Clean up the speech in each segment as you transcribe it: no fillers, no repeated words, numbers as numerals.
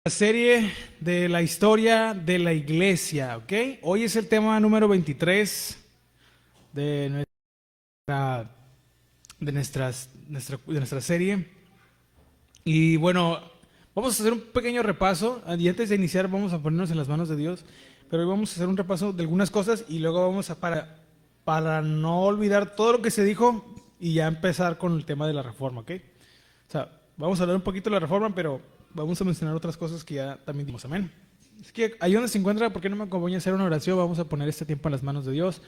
La serie de la historia de la iglesia, ¿ok? Hoy es el tema número 23 de nuestra, de nuestra serie. Y bueno, vamos a hacer un pequeño repaso. Y antes de iniciar, vamos a ponernos en las manos de Dios. Pero hoy vamos a hacer un repaso de algunas cosas y luego vamos a, para no olvidar todo lo que se dijo y ya empezar con el tema de la reforma, ¿ok? O sea, vamos a hablar un poquito de la reforma, pero vamos a mencionar otras cosas que ya también dimos. Amén. Es que ahí donde se encuentra, ¿por qué no me acompaña a hacer una oración? Vamos a poner este tiempo en las manos de Dios.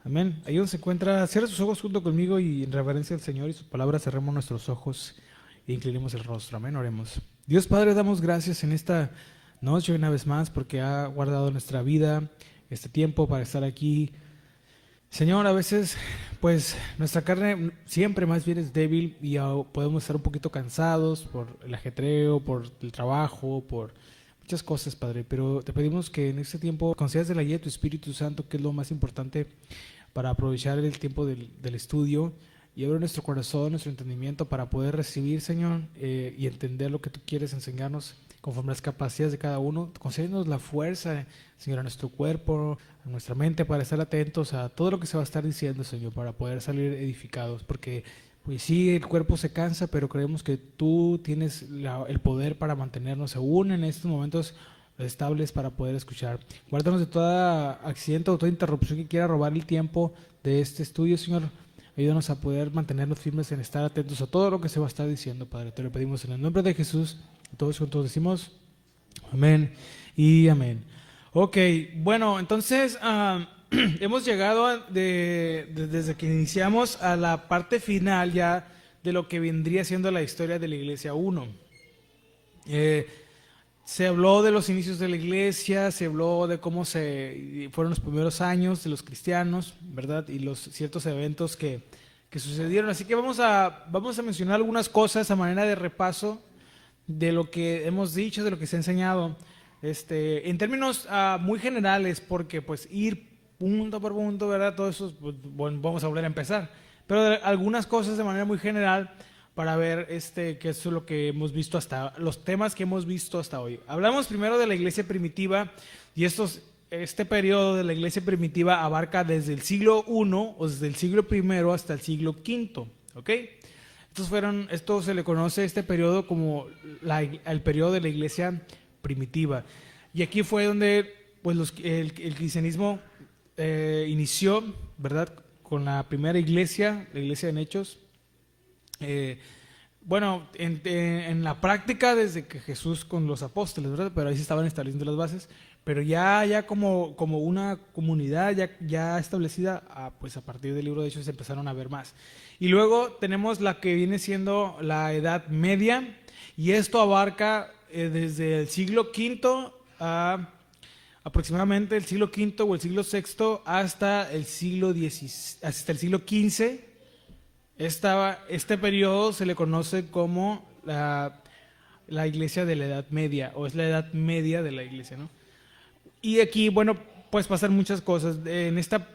Amén. Ahí donde se encuentra, cierra sus ojos junto conmigo y en reverencia al Señor y su palabra cerremos nuestros ojos e inclinemos el rostro. Amén. Oremos. Dios Padre, damos gracias en esta noche una vez más porque ha guardado nuestra vida, este tiempo para estar aquí. Señor, a veces, pues nuestra carne siempre más bien es débil y podemos estar un poquito cansados por el ajetreo, por el trabajo, por muchas cosas, Padre. Pero te pedimos que en este tiempo concedas de la guía de tu Espíritu Santo, que es lo más importante para aprovechar el tiempo del estudio y abrir nuestro corazón, nuestro entendimiento para poder recibir, Señor, y entender lo que tú quieres enseñarnos conforme a las capacidades de cada uno. Concédenos la fuerza, Señor, a nuestro cuerpo, a nuestra mente, para estar atentos a todo lo que se va a estar diciendo, Señor, para poder salir edificados. Porque, pues sí, el cuerpo se cansa, pero creemos que tú tienes el poder para mantenernos aún en estos momentos estables para poder escuchar. Guárdanos de todo accidente o toda interrupción que quiera robar el tiempo de este estudio, Señor. Ayúdanos a poder mantenernos firmes en estar atentos a todo lo que se va a estar diciendo, Padre. Te lo pedimos en el nombre de Jesús. Todos juntos decimos amén y amén. Ok, bueno, entonces hemos llegado desde que iniciamos a la parte final ya de lo que vendría siendo la historia de la Iglesia 1. Se habló de los inicios de la iglesia, se habló de cómo fueron los primeros años de los cristianos, ¿verdad? Y los ciertos eventos que sucedieron. Así que vamos a mencionar algunas cosas a manera de repaso de lo que hemos dicho, de lo que se ha enseñado, en términos muy generales, porque pues ir punto por punto, ¿verdad? Todo eso, pues, bueno, vamos a volver a empezar. Pero algunas cosas de manera muy general para ver qué es lo que hemos visto los temas que hemos visto hasta hoy. Hablamos primero de la iglesia primitiva y este periodo de la iglesia primitiva abarca desde el siglo I o desde el siglo I hasta el siglo V, ¿ok? Esto se le conoce este periodo como el periodo de la iglesia primitiva. Y aquí fue donde pues, el cristianismo inició, ¿verdad? Con la primera iglesia, la iglesia en Hechos. Bueno, en la práctica desde que Jesús con los apóstoles, ¿verdad? Pero ahí se estaban estableciendo las bases, pero ya como una comunidad ya establecida, pues a partir del libro de Hechos se empezaron a ver más. Y luego tenemos la que viene siendo la Edad Media, y esto abarca desde el siglo V a aproximadamente el siglo V o el siglo VI hasta el siglo XV. Este periodo se le conoce como la iglesia de la Edad Media, o es la Edad Media de la iglesia, ¿no? Y aquí, bueno, pues pasan muchas cosas. En esta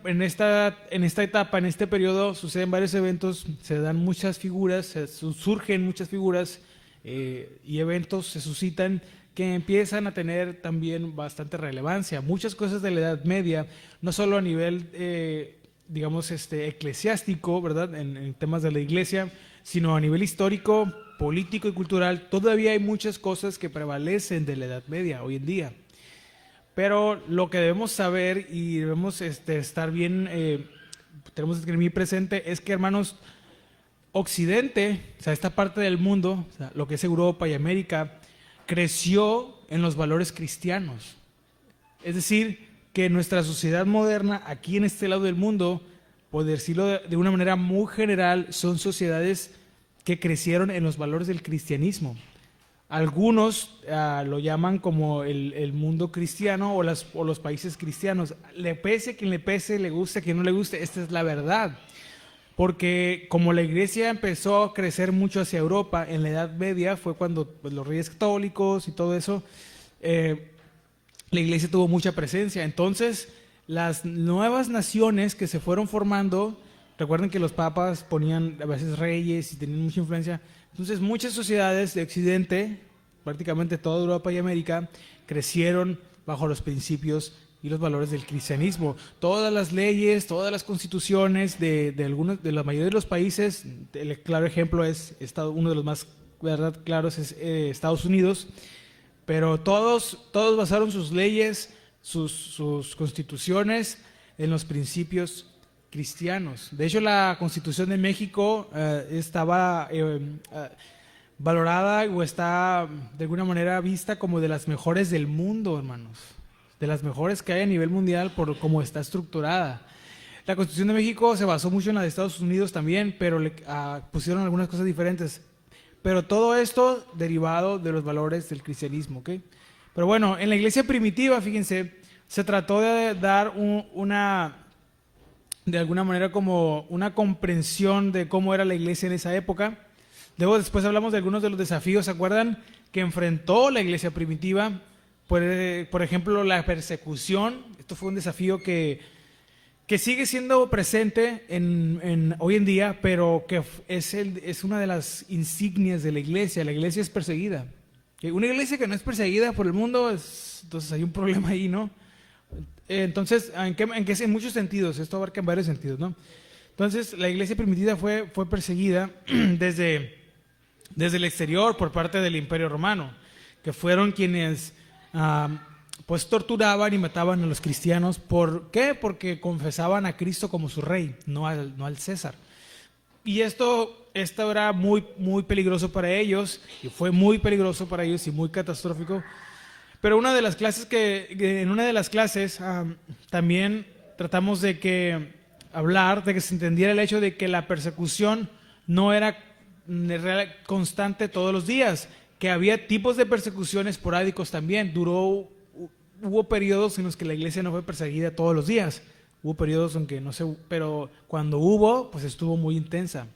etapa, en este periodo, suceden varios eventos, se dan muchas figuras, surgen muchas figuras y eventos se suscitan que empiezan a tener también bastante relevancia. Muchas cosas de la Edad Media, no solo a nivel digamos, eclesiástico, ¿verdad? En temas de la iglesia, sino a nivel histórico, político y cultural. Todavía hay muchas cosas que prevalecen de la Edad Media hoy en día. Pero lo que debemos saber y debemos estar bien, tenemos que tener muy presente, es que, hermanos, Occidente, o sea, esta parte del mundo, o sea, lo que es Europa y América, creció en los valores cristianos. Es decir, que nuestra sociedad moderna, aquí en este lado del mundo, por decirlo de una manera muy general, son sociedades que crecieron en los valores del cristianismo. Algunos lo llaman como el mundo cristiano o los países cristianos. Le pese quien le pese, le guste quien no le guste, esta es la verdad. Porque como la iglesia empezó a crecer mucho hacia Europa, en la Edad Media fue cuando pues, los reyes católicos y todo eso, la iglesia tuvo mucha presencia. Entonces, las nuevas naciones que se fueron formando, recuerden que los papas ponían a veces reyes y tenían mucha influencia. Entonces, muchas sociedades de Occidente prácticamente toda Europa y América crecieron bajo los principios y los valores del cristianismo. Todas las leyes, todas las constituciones de la mayoría de los países, el claro ejemplo es uno de los más, ¿verdad?, claros es Estados Unidos, pero todos basaron sus leyes, sus constituciones en los principios cristianos. De hecho, la Constitución de México estaba valorada o está de alguna manera vista como de las mejores del mundo, hermanos, de las mejores que hay a nivel mundial por cómo está estructurada. La Constitución de México se basó mucho en la de Estados Unidos también, pero pusieron algunas cosas diferentes. Pero todo esto derivado de los valores del cristianismo, ¿ok? Pero bueno, en la iglesia primitiva, fíjense, se trató de dar de alguna manera como una comprensión de cómo era la iglesia en esa época. Luego después hablamos de algunos de los desafíos, ¿se acuerdan?, que enfrentó la iglesia primitiva. Por ejemplo, la persecución. Esto fue un desafío que sigue siendo presente hoy en día, pero que es una de las insignias de la iglesia. La iglesia es perseguida. Una iglesia que no es perseguida por el mundo, entonces hay un problema ahí, ¿no? Entonces, en muchos sentidos, esto abarca en varios sentidos, ¿no? Entonces, la iglesia primitiva fue perseguida desde el exterior por parte del Imperio Romano, que fueron quienes pues torturaban y mataban a los cristianos. ¿Por qué? Porque confesaban a Cristo como su rey, no al César. Y esto era muy, muy peligroso para ellos, y fue muy peligroso para ellos y muy catastrófico. Pero en una de las clases también tratamos de hablar de que se entendiera el hecho de que la persecución no era constante todos los días, que había tipos de persecución esporádicos también. Hubo periodos en los que la iglesia no fue perseguida todos los días. Hubo periodos en que no sé, pero cuando hubo, pues estuvo muy intensa.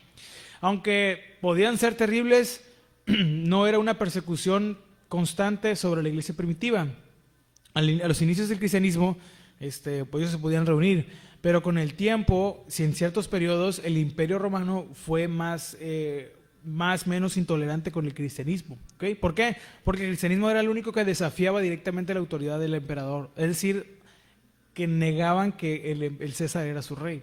Aunque podían ser terribles, no era una persecución constante sobre la iglesia primitiva. A los inicios del cristianismo, pues ellos se podían reunir, pero con el tiempo, si en ciertos periodos el Imperio Romano fue menos intolerante con el cristianismo, ¿okay? ¿Por qué? Porque el cristianismo era el único que desafiaba directamente la autoridad del emperador, es decir, que negaban que el César era su rey,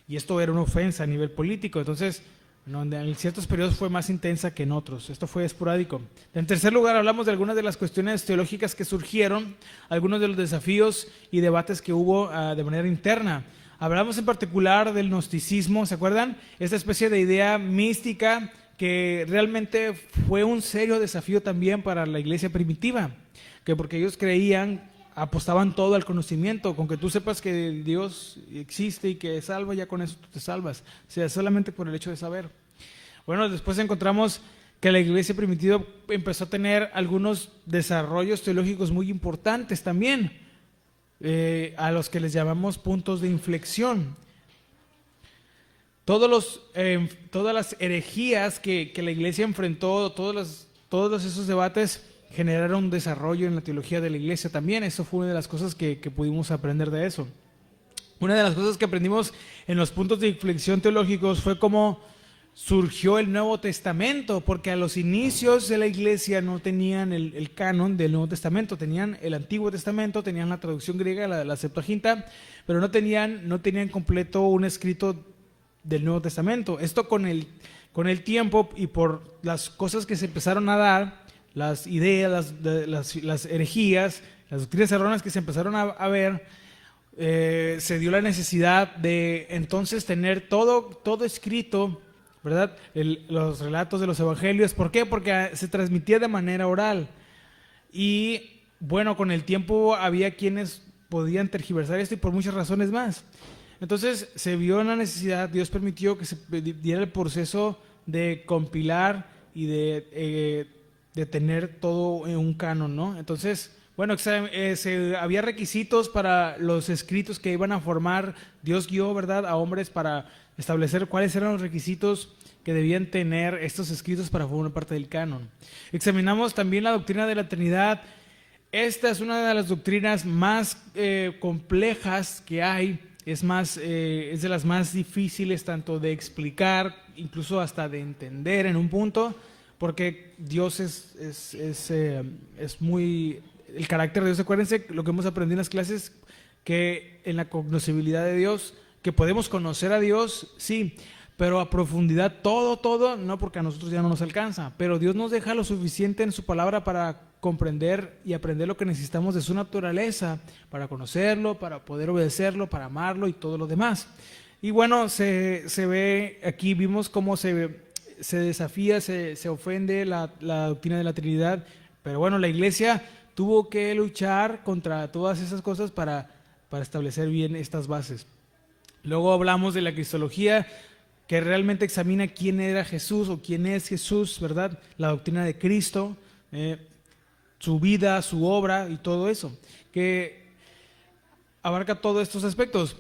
y esto era una ofensa a nivel político. Entonces, en ciertos periodos fue más intensa que en otros. Esto fue esporádico. En tercer lugar, hablamos de algunas de las cuestiones teológicas que surgieron, algunos de los desafíos y debates que hubo de manera interna. Hablamos en particular del gnosticismo, ¿se acuerdan? Esta especie de idea mística que realmente fue un serio desafío también para la iglesia primitiva, porque ellos apostaban todo al conocimiento. Con que tú sepas que Dios existe y que salva, ya con eso tú te salvas, o sea, solamente por el hecho de saber. Bueno, después encontramos que la iglesia primitiva empezó a tener algunos desarrollos teológicos muy importantes también, a los que les llamamos puntos de inflexión. Todas las herejías que la iglesia enfrentó, todos esos debates generaron un desarrollo en la teología de la iglesia también. Eso fue una de las cosas que pudimos aprender de eso. Una de las cosas que aprendimos en los puntos de inflexión teológicos fue cómo surgió el Nuevo Testamento, porque a los inicios de la iglesia no tenían el canon del Nuevo Testamento, tenían el Antiguo Testamento, tenían la traducción griega, la Septuaginta, pero no tenían completo un escrito del Nuevo Testamento. Esto con el tiempo y por las cosas que se empezaron a dar, las ideas, las herejías, las doctrinas erróneas que se empezaron a ver, se dio la necesidad de entonces tener todo escrito, ¿verdad? Los relatos de los evangelios. ¿Por qué? Porque se transmitía de manera oral. Y bueno, con el tiempo había quienes podían tergiversar esto y por muchas razones más. Entonces se vio la necesidad, Dios permitió que se diera el proceso de compilar y de tener todo en un canon, ¿no? Entonces, bueno, había requisitos para los escritos que iban a formar. Dios guió, ¿verdad?, a hombres para establecer cuáles eran los requisitos que debían tener estos escritos para formar parte del canon. Examinamos también la doctrina de la Trinidad. Esta es una de las doctrinas más complejas que hay. Es de las más difíciles tanto de explicar, incluso hasta de entender en un punto, porque Dios es muy... El carácter de Dios, acuérdense lo que hemos aprendido en las clases, que en la conocibilidad de Dios, que podemos conocer a Dios, sí, pero a profundidad todo, no, porque a nosotros ya no nos alcanza, pero Dios nos deja lo suficiente en su palabra para comprender y aprender lo que necesitamos de su naturaleza, para conocerlo, para poder obedecerlo, para amarlo y todo lo demás. Y bueno, se ve aquí, vimos cómo se desafía, se ofende la doctrina de la Trinidad, pero bueno, la iglesia tuvo que luchar contra todas esas cosas para establecer bien estas bases. Luego hablamos de la cristología, que realmente examina quién era Jesús o quién es Jesús, ¿verdad? La doctrina de Cristo, su vida, su obra y todo eso, que abarca todos estos aspectos.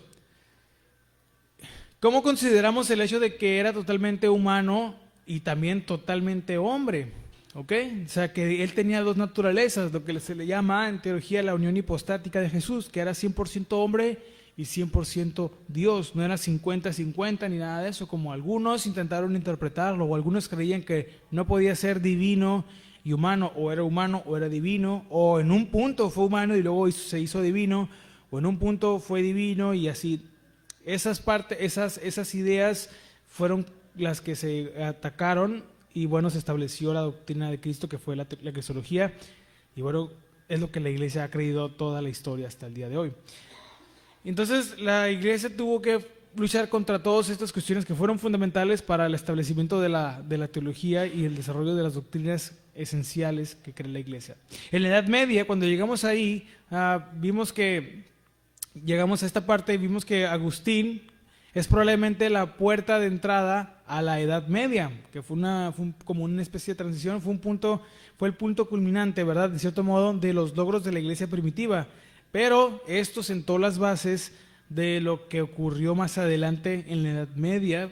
¿Cómo consideramos el hecho de que era totalmente humano y también totalmente hombre? ¿Ok? O sea, que él tenía dos naturalezas, lo que se le llama en teología la unión hipostática de Jesús, que era 100% hombre y 100% Dios, no era 50-50 ni nada de eso, como algunos intentaron interpretarlo, o algunos creían que no podía ser divino y humano, o era divino, o en un punto fue humano y luego se hizo divino, o en un punto fue divino y así. Esas ideas fueron las que se atacaron y bueno, se estableció la doctrina de Cristo, que fue la cristología, y bueno, es lo que la iglesia ha creído toda la historia hasta el día de hoy. Entonces la iglesia tuvo que luchar contra todas estas cuestiones que fueron fundamentales para el establecimiento de la teología y el desarrollo de las doctrinas esenciales que cree la iglesia. En la Edad Media, cuando llegamos ahí, llegamos a esta parte y vimos que Agustín es probablemente la puerta de entrada a la Edad Media, que fue como una especie de transición, fue el punto culminante, ¿verdad? De cierto modo, de los logros de la iglesia primitiva. Pero esto sentó las bases de lo que ocurrió más adelante en la Edad Media,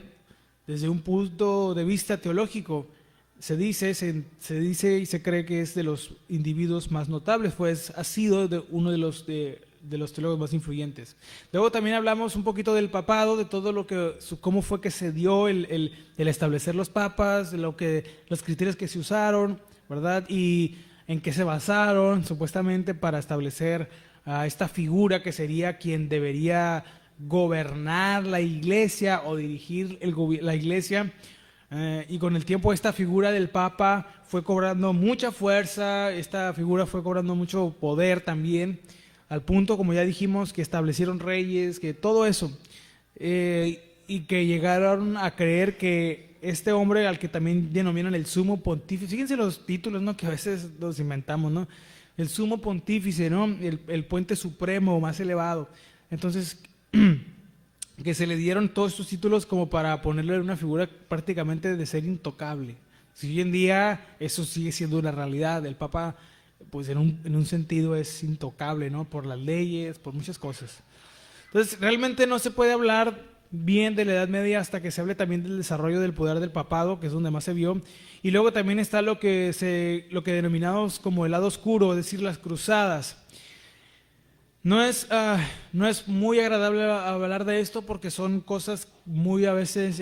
desde un punto de vista teológico. Se dice y se cree que es de los individuos más notables, pues ha sido uno de los teólogos más influyentes. Luego también hablamos un poquito del papado, de todo cómo fue que se dio el establecer los papas, de los criterios que se usaron, ¿verdad? Y en qué se basaron supuestamente para establecer a esta figura que sería quien debería gobernar la iglesia o dirigir la iglesia. Y con el tiempo esta figura del Papa fue cobrando mucha fuerza, esta figura fue cobrando mucho poder también, al punto, como ya dijimos, que establecieron reyes, que todo eso, y que llegaron a creer que este hombre, al que también denominan el sumo pontífice, fíjense los títulos, ¿no?, que a veces los inventamos, ¿no? El sumo pontífice, ¿no?, el puente supremo más elevado. Entonces, que se le dieron todos estos títulos como para ponerle una figura prácticamente de ser intocable. Si hoy en día eso sigue siendo una realidad, el Papa, pues en un sentido es intocable, ¿no?, por las leyes, por muchas cosas. Entonces, realmente no se puede hablar bien de la Edad Media hasta que se hable también del desarrollo del poder del papado, que es donde más se vio. Y luego también está lo que denominamos como el lado oscuro, es decir, las cruzadas. No es muy agradable hablar de esto porque son cosas muy a veces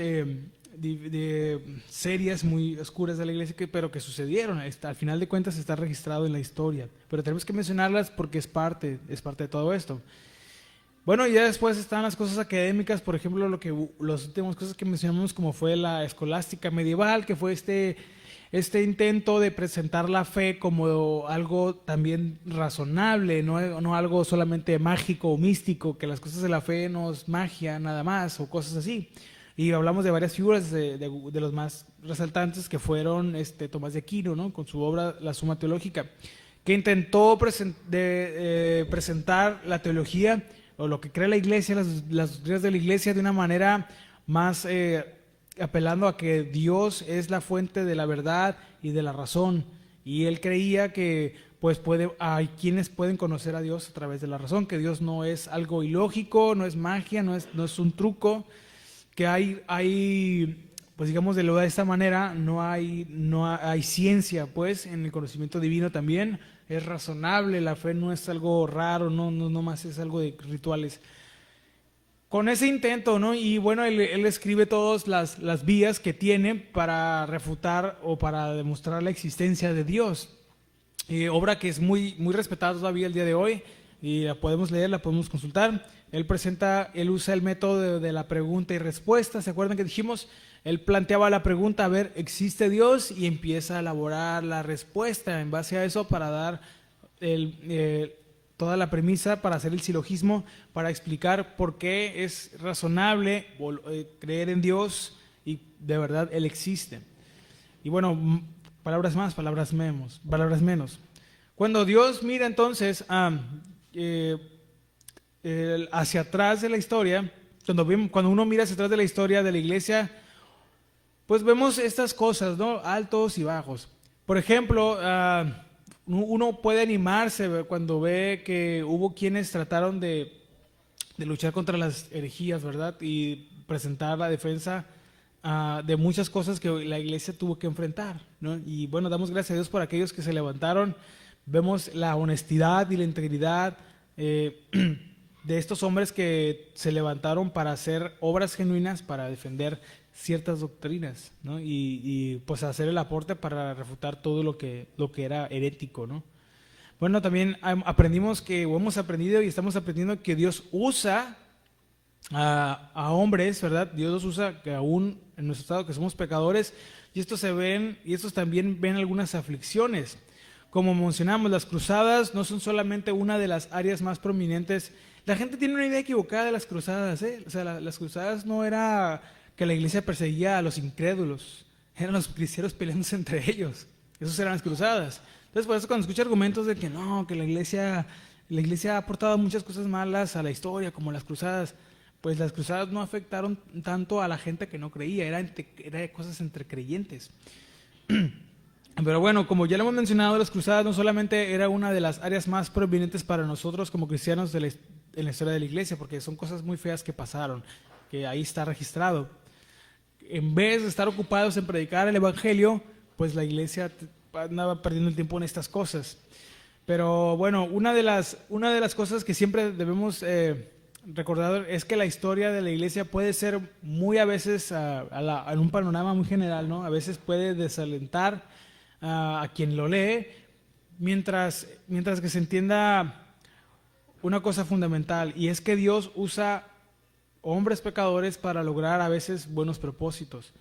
serias, muy oscuras de la iglesia, pero que sucedieron. Al final de cuentas está registrado en la historia. Pero tenemos que mencionarlas porque es parte de todo esto. Bueno, y ya después están las cosas académicas, por ejemplo, las últimas cosas que mencionamos, como fue la escolástica medieval, que fue este intento de presentar la fe como algo también razonable, no algo solamente mágico o místico, que las cosas de la fe no es magia nada más, o cosas así. Y hablamos de varias figuras de los más resaltantes, que fueron Tomás de Aquino, ¿no?, con su obra La Suma Teológica, que intentó presentar la teología o lo que cree la iglesia, las doctrinas de la iglesia, de una manera más apelando a que Dios es la fuente de la verdad y de la razón, y él creía que pues hay quienes pueden conocer a Dios a través de la razón, que Dios no es algo ilógico, no es magia, no es un truco, que hay pues digamos de esta manera, no hay ciencia pues en el conocimiento divino también. Es razonable, la fe no es algo raro, no más es algo de rituales. con ese intento, ¿no? Y bueno, él escribe todas las vías que tiene para refutar o para demostrar la existencia de Dios. Obra que es muy, muy respetada todavía el día de hoy, y la podemos leer, la podemos consultar. Él usa el método de la pregunta y respuesta. ¿Se acuerdan que dijimos? Él planteaba la pregunta, a ver, ¿existe Dios? Y empieza a elaborar la respuesta en base a eso para dar toda la premisa, para hacer el silogismo, para explicar por qué es razonable creer en Dios y de verdad Él existe. Y bueno, palabras más, palabras menos. Cuando Dios mira entonces hacia atrás de la historia, cuando uno mira hacia atrás de la historia de la iglesia, pues vemos estas cosas, ¿no? Altos y bajos. Por ejemplo, uno puede animarse cuando ve que hubo quienes trataron de luchar contra las herejías, ¿verdad? Y presentar la defensa de muchas cosas que la iglesia tuvo que enfrentar, ¿no? Y bueno, damos gracias a Dios por aquellos que se levantaron. Vemos la honestidad y la integridad de estos hombres que se levantaron para hacer obras genuinas, para defender ciertas doctrinas, ¿no? Y pues hacer el aporte para refutar todo lo que era herético, ¿no? Bueno, también hemos aprendido y estamos aprendiendo que Dios usa a hombres, ¿verdad? Dios los usa que aún en nuestro estado que somos pecadores, y estos también ven algunas aflicciones. Como mencionamos, las cruzadas no son solamente una de las áreas más prominentes. La gente tiene una idea equivocada de las cruzadas, ¿eh? O sea, las cruzadas no era que la iglesia perseguía a los incrédulos, eran los cristianos peleándose entre ellos. Esas eran las cruzadas. Entonces, por eso cuando escucho argumentos de que no, que la iglesia ha aportado muchas cosas malas a la historia, como las cruzadas, pues las cruzadas no afectaron tanto a la gente que no creía, era cosas entre creyentes. Pero bueno, como ya lo hemos mencionado, las cruzadas no solamente era una de las áreas más prominentes para nosotros como cristianos en la historia de la iglesia, porque son cosas muy feas que pasaron, que ahí está registrado. En vez de estar ocupados en predicar el evangelio, pues la iglesia andaba perdiendo el tiempo en estas cosas. Pero bueno, una de las cosas que siempre debemos recordar es que la historia de la iglesia puede ser muy a veces en un panorama muy general, ¿no? A veces puede desalentar a quien lo lee, mientras que se entienda una cosa fundamental, y es que Dios usa hombres pecadores para lograr a veces buenos propósitos.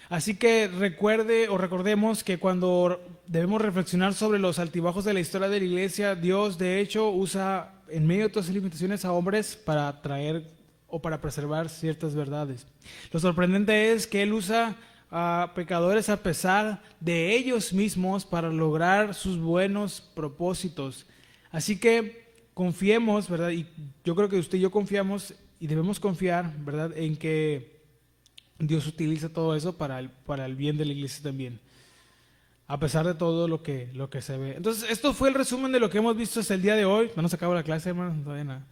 Así que recordemos que cuando debemos reflexionar sobre los altibajos de la historia de la iglesia, Dios de hecho usa en medio de todas las limitaciones a hombres para traer o para preservar ciertas verdades. Lo sorprendente es que Él usa a pecadores a pesar de ellos mismos para lograr sus buenos propósitos. Así que confiemos, ¿verdad? Y yo creo que usted y yo confiamos y debemos confiar, ¿verdad?, en que Dios utiliza todo eso para el bien de la iglesia también, a pesar de todo lo que se ve. Entonces, esto fue el resumen de lo que hemos visto hasta el día de hoy. No nos acabó la clase, hermanos, todavía nada.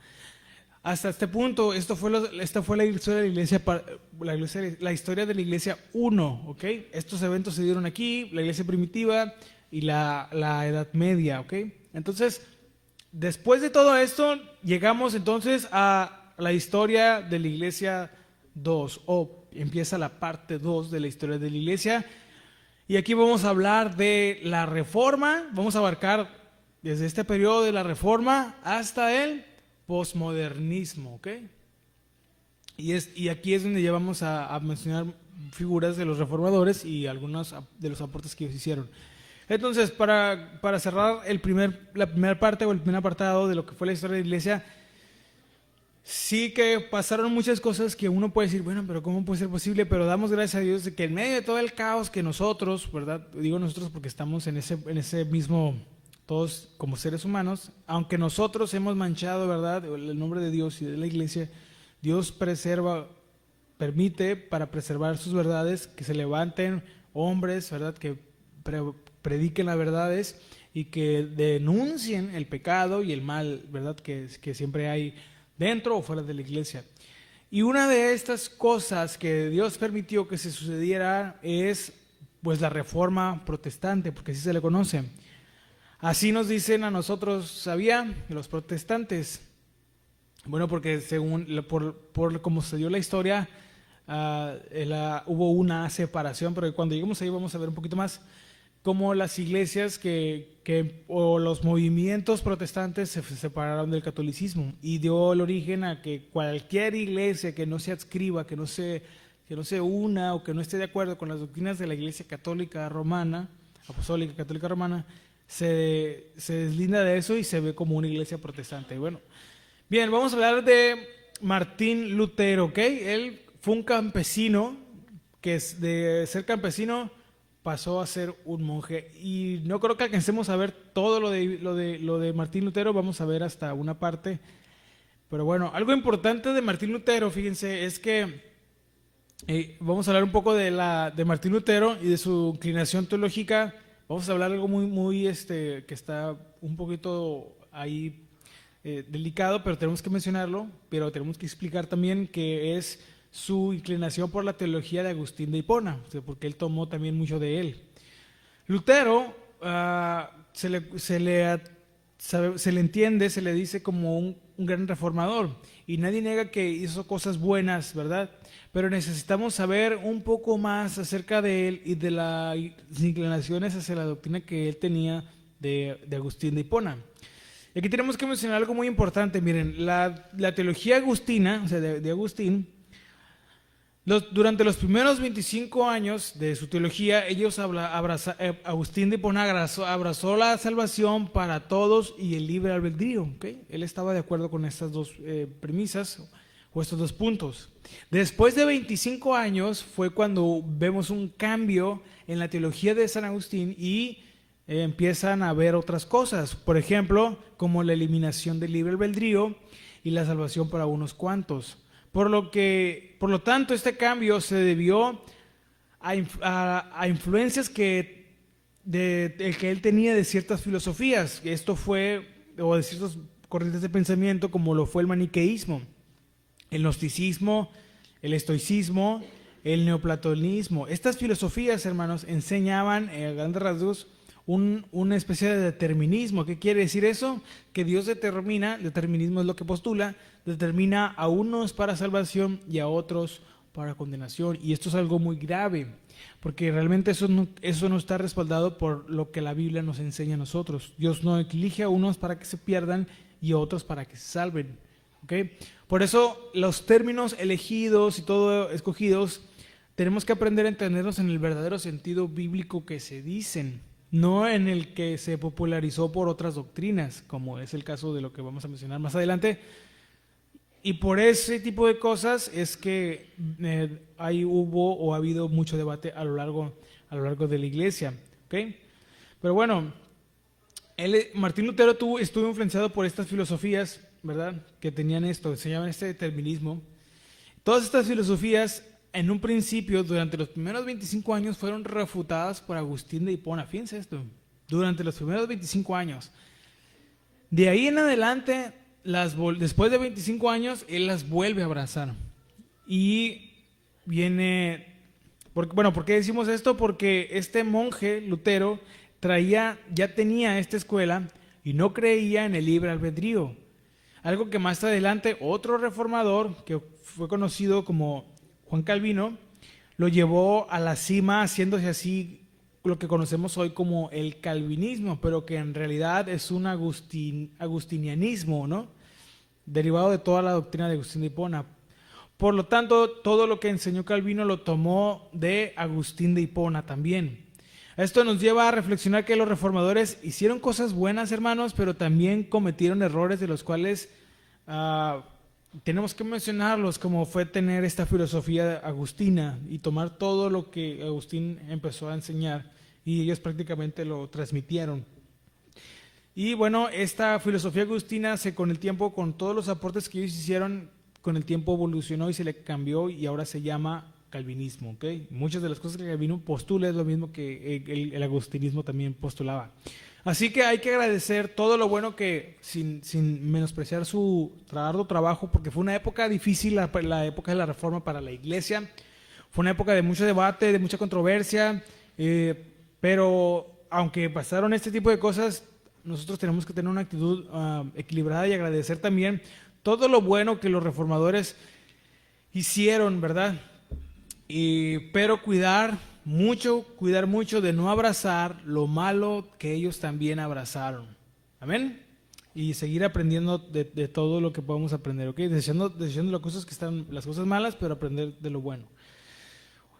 Hasta este punto, esta fue la historia de la historia de la iglesia 1, ¿ok? Estos eventos se dieron aquí, la iglesia primitiva y la Edad Media, ¿ok? Entonces, después de todo esto, llegamos entonces a la historia de la iglesia 2, o empieza la parte 2 de la historia de la iglesia. Y aquí vamos a hablar de la Reforma, vamos a abarcar desde este periodo de la Reforma hasta el posmodernismo, ¿ok? Y aquí es donde ya vamos a mencionar figuras de los reformadores y algunos de los aportes que ellos hicieron. Entonces, para cerrar la primera parte o el primer apartado de lo que fue la historia de la iglesia, sí que pasaron muchas cosas que uno puede decir, bueno, pero ¿cómo puede ser posible? Pero damos gracias a Dios de que en medio de todo el caos que nosotros, ¿verdad? Digo nosotros porque estamos en ese mismo, todos como seres humanos, aunque nosotros hemos manchado, ¿verdad?, el nombre de Dios y de la iglesia, Dios permite para preservar sus verdades, que se levanten hombres, ¿verdad?, que prediquen las verdades y que denuncien el pecado y el mal, ¿verdad?, que siempre hay dentro o fuera de la iglesia. Y una de estas cosas que Dios permitió que se sucediera es pues la Reforma Protestante, porque así se le conoce. Así nos dicen a nosotros, ¿sabían? Los protestantes. Bueno, porque por cómo se dio la historia, hubo una separación, pero cuando lleguemos ahí vamos a ver un poquito más cómo las iglesias o los movimientos protestantes se separaron del catolicismo y dio el origen a que cualquier iglesia que no se adscriba, que no se una o que no esté de acuerdo con las doctrinas de la Iglesia Católica Romana, Apostólica Católica Romana, se deslinda de eso y se ve como una iglesia protestante. Bueno, bien, vamos a hablar de Martín Lutero, ¿ok? Él fue un campesino que de ser campesino pasó a ser un monje. Y no creo que alcancemos a ver todo lo de Martín Lutero, vamos a ver hasta una parte. Pero bueno, algo importante de Martín Lutero, fíjense, es que vamos a hablar un poco de Martín Lutero y de su inclinación teológica. Vamos a hablar algo muy que está un poquito ahí delicado, pero tenemos que mencionarlo, pero tenemos que explicar también que es su inclinación por la teología de Agustín de Hipona, o sea, porque él tomó también mucho de él. Lutero se le entiende, se le dice como un gran reformador, y nadie niega que hizo cosas buenas, ¿verdad? Pero necesitamos saber un poco más acerca de él y de las inclinaciones hacia la doctrina que él tenía de Agustín de Hipona. Y aquí tenemos que mencionar algo muy importante. Miren, la teología agustina, o sea, de Agustín, durante los primeros 25 años de su teología, Agustín de Hipona abrazó la salvación para todos y el libre albedrío. ¿Okay? Él estaba de acuerdo con estas dos premisas o estos dos puntos. Después de 25 años fue cuando vemos un cambio en la teología de San Agustín y empiezan a ver otras cosas. Por ejemplo, como la eliminación del libre albedrío y la salvación para unos cuantos. Por lo tanto, este cambio se debió a influencias que él tenía de ciertas filosofías. Esto fue, o de ciertas corrientes de pensamiento, como lo fue el maniqueísmo, el gnosticismo, el estoicismo, el neoplatonismo. Estas filosofías, hermanos, enseñaban, a grandes rasgos, una especie de determinismo. ¿Qué quiere decir eso? Que Dios determinismo es lo que postula, determina a unos para salvación y a otros para condenación. Y esto es algo muy grave, porque realmente eso no está respaldado por lo que la Biblia nos enseña a nosotros. Dios no elige a unos para que se pierdan y a otros para que se salven. ¿Okay? Por eso los términos elegidos y todo escogidos, tenemos que aprender a entenderlos en el verdadero sentido bíblico que se dicen, no en el que se popularizó por otras doctrinas, como es el caso de lo que vamos a mencionar más adelante. Y por ese tipo de cosas es que hubo o ha habido mucho debate a lo largo de la iglesia. ¿Okay? Pero bueno, Martín Lutero estuvo influenciado por estas filosofías, ¿verdad? Que tenían se llaman este determinismo. Todas estas filosofías, en un principio, durante los primeros 25 años, fueron refutadas por Agustín de Hipona. Fíjense esto, durante los primeros 25 años. De ahí en adelante, después de 25 años, él las vuelve a abrazar. Y viene... ¿Por qué decimos esto? Porque este monje, Lutero, ya tenía esta escuela y no creía en el libre albedrío. Algo que más adelante otro reformador, que fue conocido como Juan Calvino, lo llevó a la cima, haciéndose así lo que conocemos hoy como el calvinismo, pero que en realidad es un agustinianismo, ¿no? Derivado de toda la doctrina de Agustín de Hipona. Por lo tanto, todo lo que enseñó Calvino lo tomó de Agustín de Hipona también. Esto nos lleva a reflexionar que los reformadores hicieron cosas buenas, hermanos, pero también cometieron errores de los cuales tenemos que mencionarlos, como fue tener esta filosofía agustina y tomar todo lo que Agustín empezó a enseñar y ellos prácticamente lo transmitieron. Y bueno, esta filosofía agustina con el tiempo, con todos los aportes que ellos hicieron, con el tiempo evolucionó y se le cambió y ahora se llama calvinismo. ¿Okay? Muchas de las cosas que Calvino postula es lo mismo que el agustinismo también postulaba. Así que hay que agradecer todo lo bueno que, sin menospreciar su arduo trabajo, porque fue una época difícil, la época de la Reforma para la Iglesia. Fue una época de mucho debate, de mucha controversia, pero aunque pasaron este tipo de cosas, nosotros tenemos que tener una actitud equilibrada y agradecer también todo lo bueno que los reformadores hicieron, ¿verdad? Pero cuidar mucho de no abrazar lo malo que ellos también abrazaron. Amén. Y seguir aprendiendo de todo lo que podemos aprender, ¿ok? Deseando las cosas que están, las cosas malas, pero aprender de lo bueno.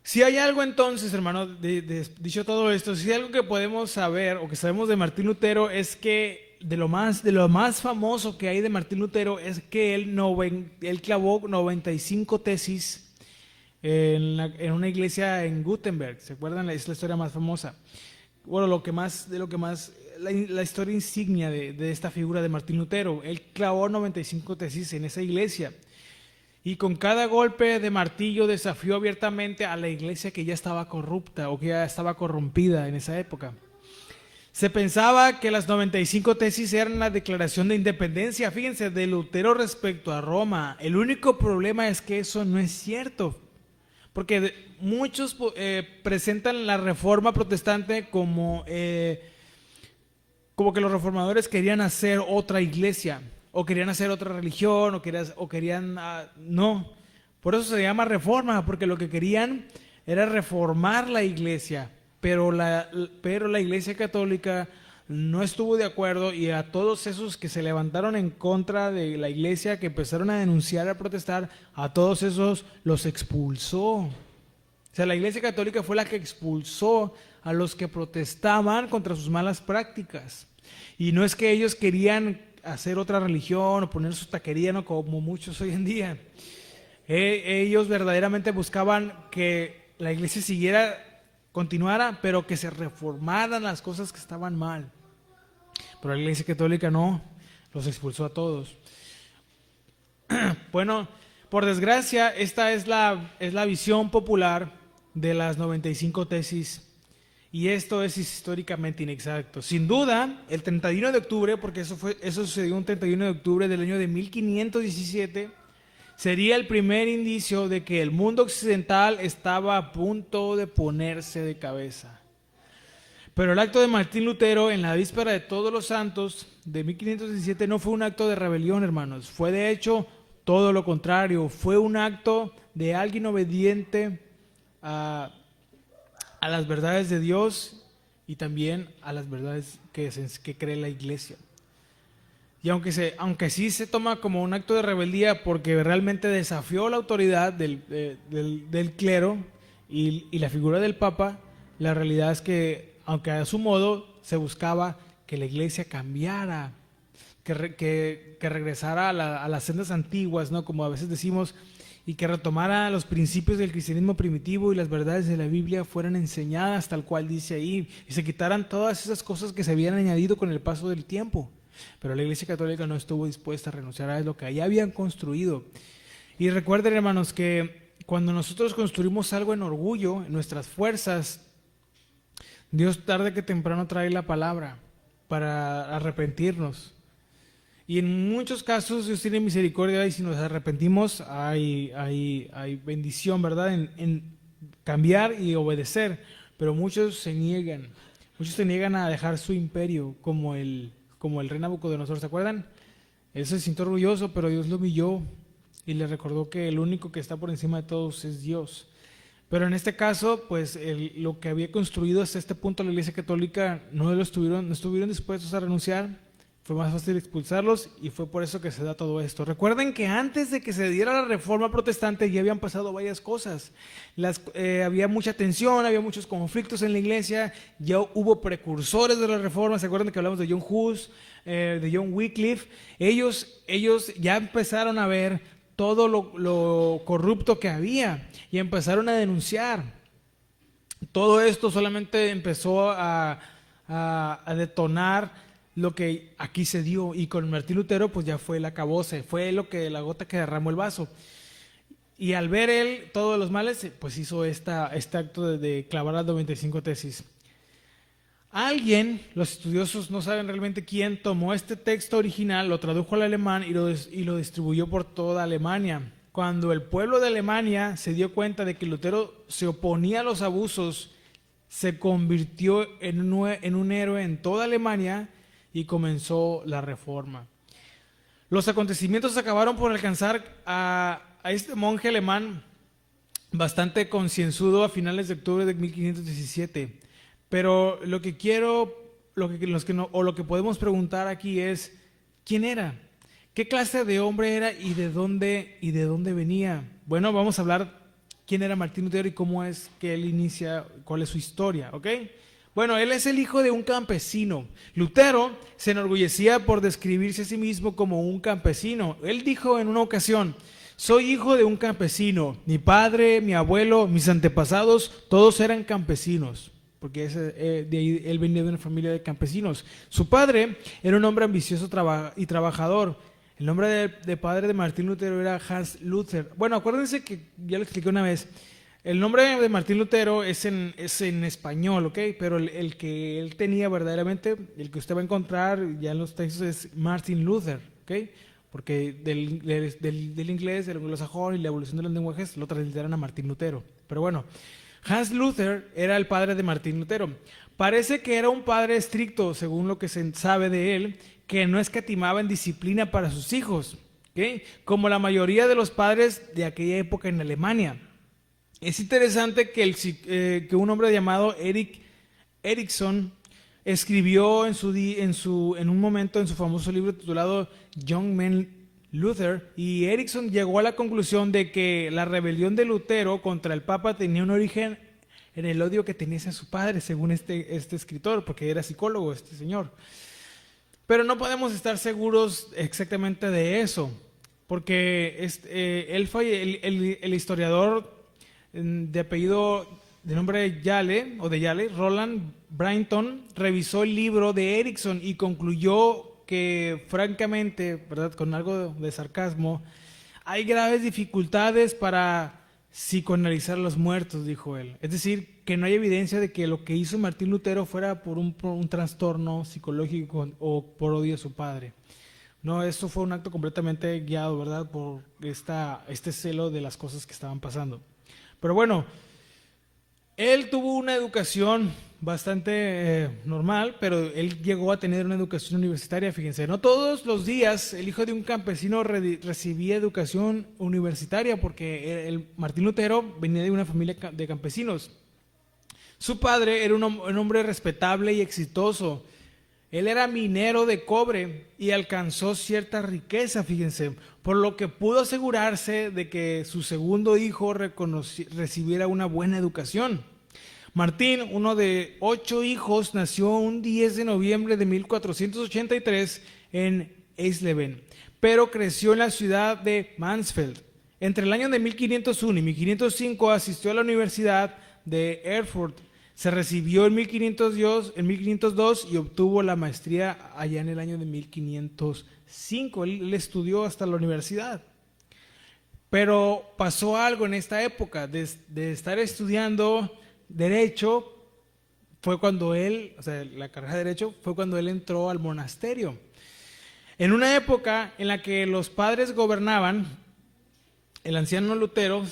Si hay algo entonces, hermano, dicho todo esto, si hay algo que podemos saber o que sabemos de Martín Lutero es que de lo más famoso que hay de Martín Lutero es que él clavó 95 tesis en una iglesia en Gutenberg. ¿Se acuerdan? Es la historia más famosa. Bueno, la historia insignia de esta figura de Martín Lutero. Él clavó 95 tesis en esa iglesia. Y con cada golpe de martillo desafió abiertamente a la iglesia que ya estaba corrupta o que ya estaba corrompida en esa época. Se pensaba que las 95 tesis eran la declaración de independencia, fíjense, de Lutero respecto a Roma. El único problema es que eso no es cierto, porque muchos presentan la reforma protestante como que los reformadores querían hacer otra iglesia, o querían hacer otra religión, no. Por eso se llama reforma, porque lo que querían era reformar la iglesia. Pero la Iglesia Católica no estuvo de acuerdo, y a todos esos que se levantaron en contra de la iglesia, que empezaron a denunciar, a protestar, a todos esos los expulsó. O sea, la Iglesia Católica fue la que expulsó a los que protestaban contra sus malas prácticas. Y no es que ellos querían hacer otra religión o poner su taquería, ¿no?, como muchos hoy en día. Ellos verdaderamente buscaban que la iglesia continuara, pero que se reformaran las cosas que estaban mal. Pero la Iglesia Católica no, los expulsó a todos. Bueno, por desgracia, esta es la visión popular de las 95 tesis, y esto es históricamente inexacto. Sin duda, el 31 de octubre, porque eso sucedió un 31 de octubre del año de 1517, sería el primer indicio de que el mundo occidental estaba a punto de ponerse de cabeza. Pero el acto de Martín Lutero en la víspera de Todos los Santos de 1517 no fue un acto de rebelión, hermanos. Fue de hecho todo lo contrario. Fue un acto de alguien obediente a las verdades de Dios y también a las verdades que cree la iglesia. Y aunque sí se toma como un acto de rebeldía, porque realmente desafió la autoridad del clero y la figura del Papa, la realidad es que, aunque a su modo, se buscaba que la iglesia cambiara, que regresara a las sendas antiguas, ¿no?, como a veces decimos, y que retomara los principios del cristianismo primitivo y las verdades de la Biblia fueran enseñadas tal cual dice ahí, y se quitaran todas esas cosas que se habían añadido con el paso del tiempo. Pero la Iglesia Católica no estuvo dispuesta a renunciar a lo que ya habían construido. Y recuerden, hermanos, que cuando nosotros construimos algo en orgullo, en nuestras fuerzas, Dios tarde que temprano trae la palabra para arrepentirnos. Y en muchos casos Dios tiene misericordia, y si nos arrepentimos hay bendición, ¿verdad?, en cambiar y obedecer. Pero muchos se niegan a dejar su imperio, como el rey Nabucodonosor. ¿Se acuerdan? Él se sintió orgulloso, pero Dios lo humilló y le recordó que el único que está por encima de todos es Dios. Pero en este caso, pues lo que había construido hasta este punto la Iglesia Católica no estuvieron dispuestos a renunciar. Fue más fácil expulsarlos, y fue por eso que se da todo esto. Recuerden que antes de que se diera la Reforma Protestante ya habían pasado varias cosas. Había mucha tensión, había muchos conflictos en la iglesia, ya hubo precursores de la Reforma. ¿Se acuerdan que hablamos de John Hus, de John Wycliffe? Ellos ya empezaron a ver todo lo corrupto que había y empezaron a denunciar. Todo esto solamente empezó a detonar lo que aquí se dio, y con Martín Lutero pues ya fue el acabose, fue la gota que derramó el vaso. Y al ver él todos los males, pues hizo este acto de clavar las 95 tesis. Los estudiosos no saben realmente quién, tomó este texto original, lo tradujo al alemán y lo distribuyó por toda Alemania. Cuando el pueblo de Alemania se dio cuenta de que Lutero se oponía a los abusos, se convirtió en un héroe en toda Alemania y comenzó la reforma. Los acontecimientos acabaron por alcanzar a este monje alemán bastante concienzudo a finales de octubre de 1517. Pero lo que quiero, lo que podemos preguntar aquí es, ¿quién era? ¿Qué clase de hombre era y de dónde venía? Bueno, vamos a hablar quién era Martín Lutero y cómo es que él inicia, cuál es su historia, ¿ok? Bueno, él es el hijo de un campesino. Lutero se enorgullecía por describirse a sí mismo como un campesino. Él dijo en una ocasión: soy hijo de un campesino. Mi padre, mi abuelo, mis antepasados, todos eran campesinos. Porque de ahí él venía de una familia de campesinos. Su padre era un hombre ambicioso y trabajador. El nombre de padre de Martín Lutero era Hans Luther. Bueno, acuérdense que ya lo expliqué una vez. El nombre de Martín Lutero es en español, ¿ok? Pero el que él tenía verdaderamente, el que usted va a encontrar ya en los textos, es Martin Luther, ¿ok? Porque del inglés, del anglosajón y la evolución de los lenguajes lo transliteran a Martín Lutero. Pero bueno, Hans Luther era el padre de Martín Lutero. Parece que era un padre estricto, según lo que se sabe de él, que no escatimaba en disciplina para sus hijos, ¿ok? Como la mayoría de los padres de aquella época en Alemania. Es interesante que un hombre llamado Erik Erikson escribió en un momento en su famoso libro titulado Young Man Luther, y Erikson llegó a la conclusión de que la rebelión de Lutero contra el Papa tenía un origen en el odio que tenía hacia su padre, según este escritor, porque era psicólogo este señor. Pero no podemos estar seguros exactamente de eso, porque él fue el historiador de apellido, de nombre Yale, Roland Brinton, revisó el libro de Erikson y concluyó que, francamente, ¿verdad?, con algo de sarcasmo, hay graves dificultades para psicoanalizar a los muertos, dijo él. Es decir, que no hay evidencia de que lo que hizo Martín Lutero fuera por un trastorno psicológico o por odio a su padre. No, eso fue un acto completamente guiado, ¿verdad?, por este celo de las cosas que estaban pasando. Pero bueno, él tuvo una educación bastante normal, pero él llegó a tener una educación universitaria, fíjense. No todos los días el hijo de un campesino recibía educación universitaria, porque el Martín Lutero venía de una familia de campesinos. Su padre era un hombre respetable y exitoso. Él era minero de cobre y alcanzó cierta riqueza, fíjense, por lo que pudo asegurarse de que su segundo hijo recibiera una buena educación. Martín, uno de 8 hijos, nació un 10 de noviembre de 1483 en Eisleben, pero creció en la ciudad de Mansfeld. Entre el año de 1501 y 1505 asistió a la Universidad de Erfurt. Se recibió en 1502 y obtuvo la maestría allá en el año de 1505. Él estudió hasta la universidad. Pero pasó algo en esta época de estar estudiando Derecho. Fue cuando la carrera de Derecho, fue cuando él entró al monasterio. En una época en la que los padres gobernaban, el anciano Lutero,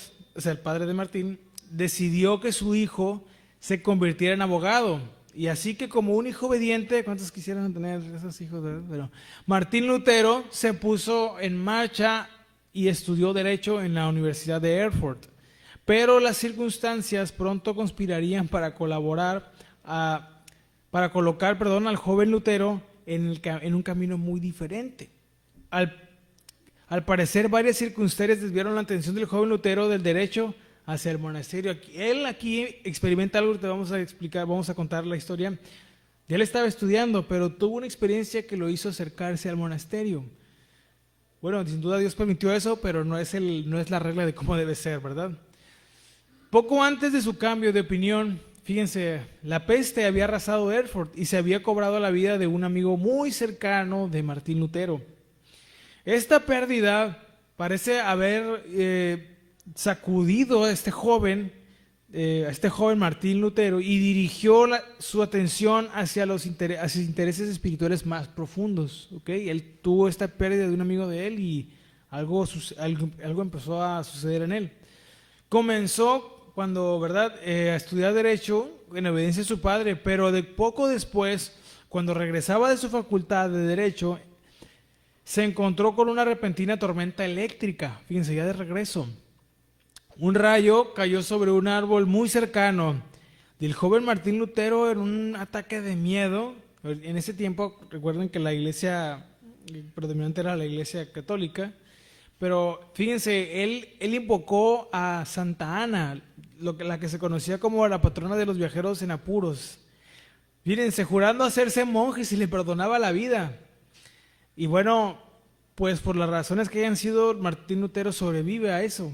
el padre de Martín, decidió que su hijo se convirtiera en abogado. Y así que, como un hijo obediente, ¿cuántos quisieran tener esos hijos? Pero Martín Lutero se puso en marcha y estudió Derecho en la Universidad de Erfurt. Pero las circunstancias pronto conspirarían para colocar al joven Lutero en un camino muy diferente. Al parecer, varias circunstancias desviaron la atención del joven Lutero del derecho hacia el monasterio. Él aquí experimenta algo que te vamos a explicar, vamos a contar la historia. Ya él estaba estudiando, pero tuvo una experiencia que lo hizo acercarse al monasterio. Bueno, sin duda Dios permitió eso, pero no es la regla de cómo debe ser, ¿verdad? Poco antes de su cambio de opinión, fíjense, la peste había arrasado Erfurt y se había cobrado la vida de un amigo muy cercano de Martín Lutero. Esta pérdida parece haber sacudido a este joven Martín Lutero, y dirigió su atención hacia sus intereses espirituales más profundos. ¿Okay? Él tuvo esta pérdida de un amigo de él y algo empezó a suceder en él. Comenzó cuando, ¿verdad?, a estudiar Derecho en obediencia a su padre, pero poco después, cuando regresaba de su facultad de Derecho, se encontró con una repentina tormenta eléctrica. Fíjense, ya de regreso. Un rayo cayó sobre un árbol muy cercano. Y el joven Martín Lutero, en un ataque de miedo, en ese tiempo, recuerden que la iglesia predominante era la iglesia católica, pero fíjense, él invocó a Santa Ana, la que se conocía como la patrona de los viajeros en apuros. Fíjense, jurando hacerse monje si le perdonaba la vida. Y bueno, pues por las razones que hayan sido, Martín Lutero sobrevive a eso.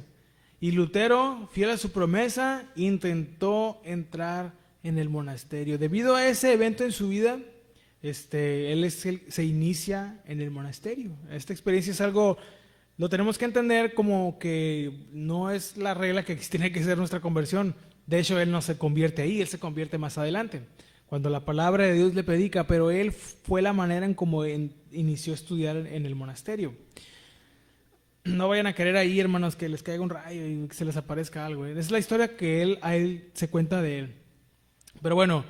Y Lutero, fiel a su promesa, intentó entrar en el monasterio. Debido a ese evento en su vida, se inicia en el monasterio. Esta experiencia es algo, lo tenemos que entender como que no es la regla que tiene que ser nuestra conversión. De hecho, él no se convierte ahí, él se convierte más adelante, cuando la palabra de Dios le predica, pero él fue la manera en cómo inició a estudiar en el monasterio. No vayan a querer ahí, hermanos, que les caiga un rayo y que se les aparezca algo. Es la historia que a él se cuenta de él. Pero bueno,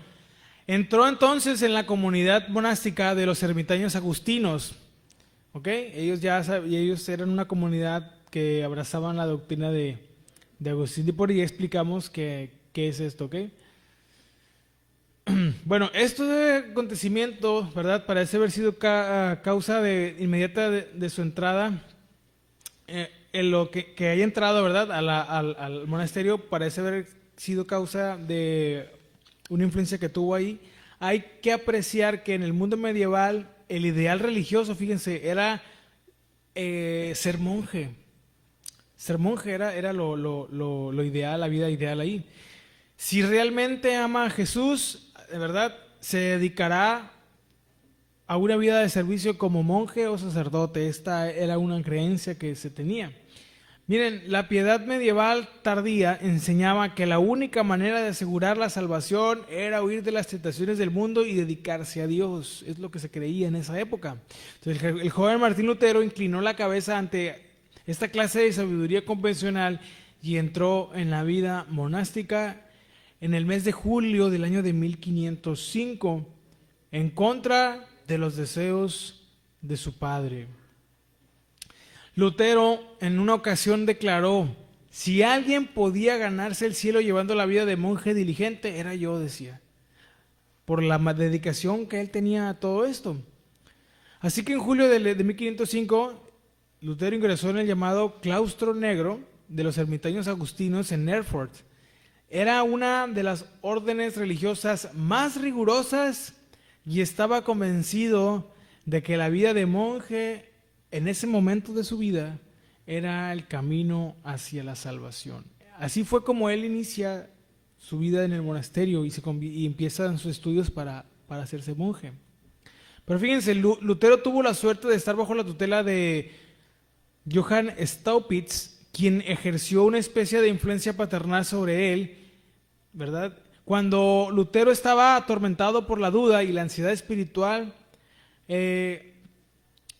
entró entonces en la comunidad monástica de los ermitaños agustinos. ¿Ok? Ellos eran una comunidad que abrazaban la doctrina de Agustín, y por ahí explicamos qué es esto, ¿ok? Bueno, este acontecimiento, ¿verdad? Parece haber sido causa inmediata de su entrada. En lo que haya entrado, ¿verdad?, al monasterio, parece haber sido causa de una influencia que tuvo ahí. Hay que apreciar que en el mundo medieval el ideal religioso, fíjense, era ser monje. Ser monje era lo ideal, la vida ideal ahí. Si realmente ama a Jesús, de verdad, se dedicará a una vida de servicio como monje o sacerdote. Esta era una creencia que se tenía. Miren, la piedad medieval tardía enseñaba que la única manera de asegurar la salvación era huir de las tentaciones del mundo y dedicarse a Dios. Es lo que se creía en esa época. Entonces, el joven Martín Lutero inclinó la cabeza ante esta clase de sabiduría convencional y entró en la vida monástica en el mes de julio del año de 1505, en contra de los deseos de su padre. Lutero en una ocasión declaró: si alguien podía ganarse el cielo llevando la vida de monje diligente, era yo, decía, por la dedicación que él tenía a todo esto. Así que en julio de 1505, Lutero ingresó en el llamado claustro negro de los ermitaños agustinos en Erfurt. Era una de las órdenes religiosas más rigurosas y estaba convencido de que la vida de monje en ese momento de su vida era el camino hacia la salvación. Así fue como él inicia su vida en el monasterio y empieza sus estudios para hacerse monje. Pero fíjense, Lutero tuvo la suerte de estar bajo la tutela de Johann Staupitz, quien ejerció una especie de influencia paternal sobre él, ¿verdad? Cuando Lutero estaba atormentado por la duda y la ansiedad espiritual, él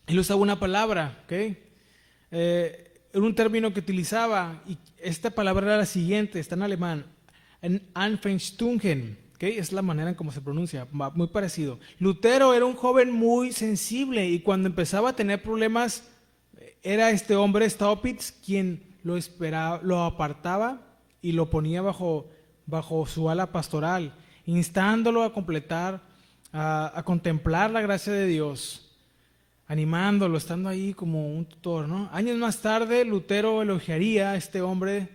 usaba una palabra, ¿ok? Era un término que utilizaba, y esta palabra era la siguiente, está en alemán, Anfechtungen, ¿ok? Es la manera en cómo se pronuncia, muy parecido. Lutero era un joven muy sensible y cuando empezaba a tener problemas, era este hombre, Staupitz, quien lo apartaba y lo ponía bajo su ala pastoral, instándolo a completar, a contemplar la gracia de Dios, animándolo, estando ahí como un tutor, ¿no? Años más tarde, Lutero elogiaría a este hombre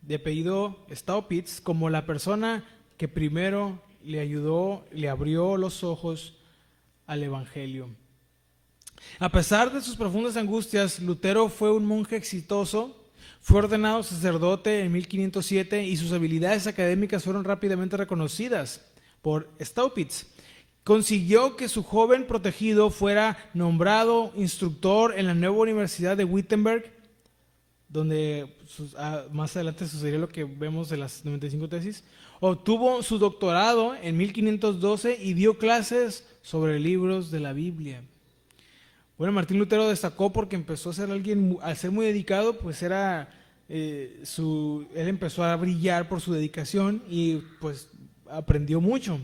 de apellido Staupitz como la persona que primero le ayudó, le abrió los ojos al Evangelio. A pesar de sus profundas angustias, Lutero fue un monje exitoso. Fue ordenado sacerdote en 1507 y sus habilidades académicas fueron rápidamente reconocidas por Staupitz. Consiguió que su joven protegido fuera nombrado instructor en la nueva Universidad de Wittenberg, donde más adelante sucedería lo que vemos de las 95 tesis. Obtuvo su doctorado en 1512 y dio clases sobre libros de la Biblia. Bueno, Martín Lutero destacó porque empezó a ser alguien, al ser muy dedicado, pues él empezó a brillar por su dedicación y pues aprendió mucho.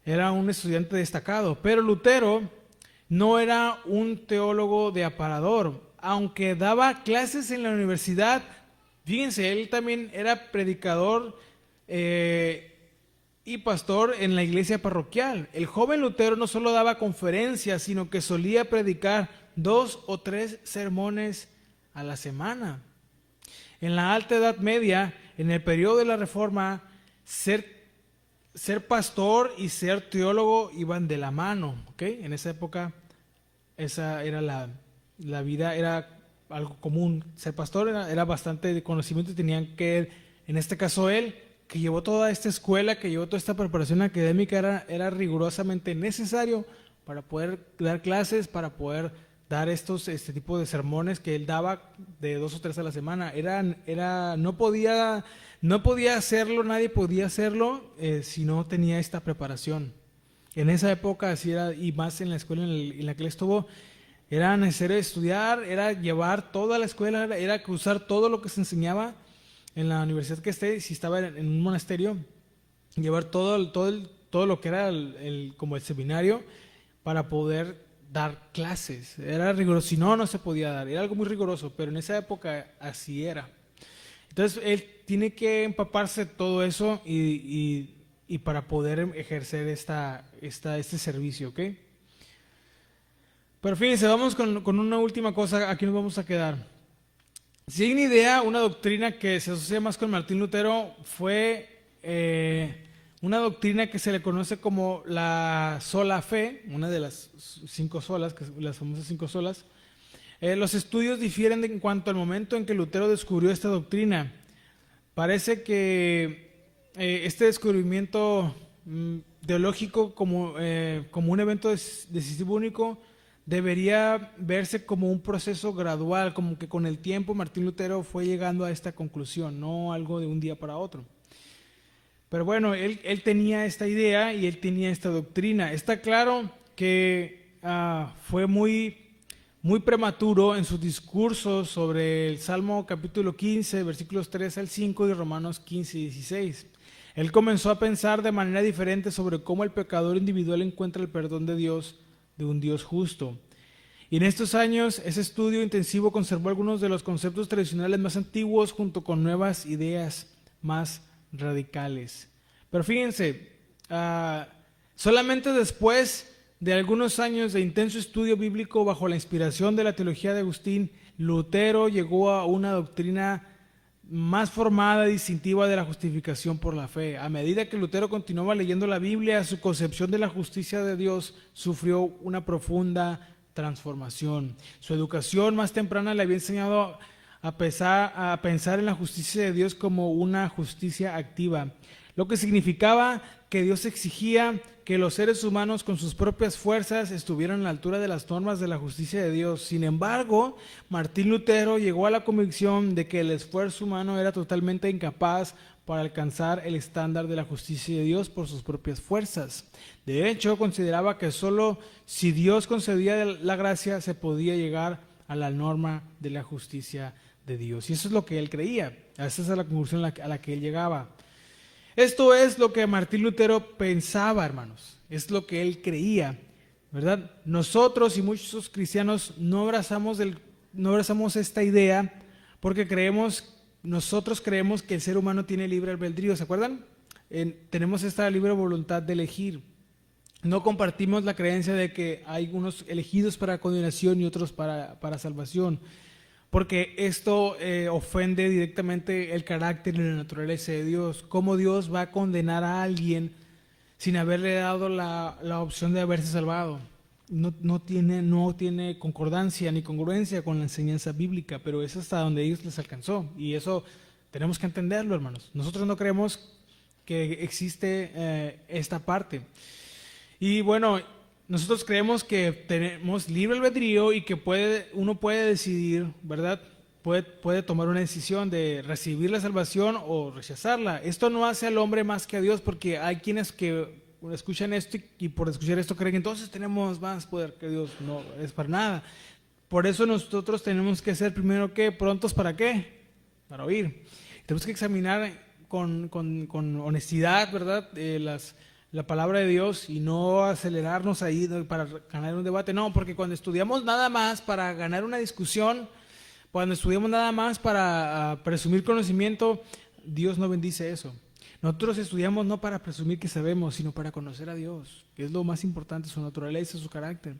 Era un estudiante destacado, pero Lutero no era un teólogo de aparador. Aunque daba clases en la universidad, fíjense, él también era predicador y pastor en la iglesia parroquial. El joven Lutero no solo daba conferencias, sino que solía predicar 2 o 3 sermones a la semana. En la Alta Edad Media, en el periodo de la Reforma, ser pastor y ser teólogo iban de la mano, ¿ok? En esa época, esa era la vida, era algo común. Ser pastor era bastante de conocimiento y tenían que, en este caso él, que llevó toda esta escuela, que llevó toda esta preparación académica, era rigurosamente necesario para poder dar clases, para poder dar este tipo de sermones que él daba de 2 o 3 a la semana. No podía hacerlo, nadie podía hacerlo si no tenía esta preparación. En esa época, así era, y más en la escuela en la que él estuvo, era necesario estudiar, era llevar toda la escuela, era cruzar todo lo que se enseñaba en la universidad que esté, si estaba en un monasterio, llevar todo lo que era como el seminario para poder dar clases. Era riguroso, si no, no se podía dar, era algo muy riguroso, pero en esa época así era. Entonces él tiene que empaparse de todo eso y para poder ejercer este servicio, ¿ok? Pero fíjense, vamos con una última cosa, aquí nos vamos a quedar. Si hay una idea, una doctrina que se asocia más con Martín Lutero, fue una doctrina que se le conoce como la sola fe, una de las 5 solas, las famosas 5 solas. Los estudios difieren en cuanto al momento en que Lutero descubrió esta doctrina. Parece que este descubrimiento teológico como un evento decisivo único debería verse como un proceso gradual, como que con el tiempo Martín Lutero fue llegando a esta conclusión, no algo de un día para otro. Pero bueno, él tenía esta idea y él tenía esta doctrina. Está claro que fue muy prematuro en sus discursos sobre el Salmo capítulo 15, versículos 3 al 5 y Romanos 15 y 16. Él comenzó a pensar de manera diferente sobre cómo el pecador individual encuentra el perdón de Dios, de un Dios justo. Y en estos años, ese estudio intensivo conservó algunos de los conceptos tradicionales más antiguos junto con nuevas ideas más radicales. Pero fíjense, solamente después de algunos años de intenso estudio bíblico bajo la inspiración de la teología de Agustín, Lutero llegó a una doctrina más formada y distintiva de la justificación por la fe. A medida que Lutero continuaba leyendo la Biblia, su concepción de la justicia de Dios sufrió una profunda transformación. Su educación más temprana le había enseñado a pensar en la justicia de Dios como una justicia activa, lo que significaba que Dios exigía que los seres humanos con sus propias fuerzas estuvieran a la altura de las normas de la justicia de Dios. Sin embargo, Martín Lutero llegó a la convicción de que el esfuerzo humano era totalmente incapaz para alcanzar el estándar de la justicia de Dios por sus propias fuerzas. De hecho, consideraba que solo si Dios concedía la gracia se podía llegar a la norma de la justicia de Dios. Y eso es lo que él creía. Esa es la conclusión a la que él llegaba. Esto es lo que Martín Lutero pensaba, hermanos. Es lo que él creía, ¿verdad? Nosotros y muchos cristianos no abrazamos esta idea porque nosotros creemos que el ser humano tiene libre albedrío. ¿Se acuerdan? Tenemos esta libre voluntad de elegir. No compartimos la creencia de que hay unos elegidos para condenación y otros para salvación, porque esto ofende directamente el carácter y la naturaleza de Dios. ¿Cómo Dios va a condenar a alguien sin haberle dado la opción de haberse salvado? No tiene concordancia ni congruencia con la enseñanza bíblica, pero es hasta donde a ellos les alcanzó. Y eso tenemos que entenderlo, hermanos. Nosotros no creemos que existe esta parte. Y bueno, nosotros creemos que tenemos libre albedrío y que uno puede decidir, ¿verdad? Puede tomar una decisión de recibir la salvación o rechazarla. Esto no hace al hombre más que a Dios, porque hay quienes que escuchan esto y por escuchar esto creen que entonces tenemos más poder que Dios. No, es para nada. Por eso nosotros tenemos que ser primero que prontos ¿para qué? Para oír. Tenemos que examinar con honestidad, ¿verdad? la palabra de Dios y no acelerarnos ahí para ganar un debate. No, porque cuando estudiamos nada más para ganar una discusión, cuando estudiamos nada más para presumir conocimiento, Dios no bendice eso. Nosotros estudiamos no para presumir que sabemos, sino para conocer a Dios, que es lo más importante, su naturaleza, su carácter.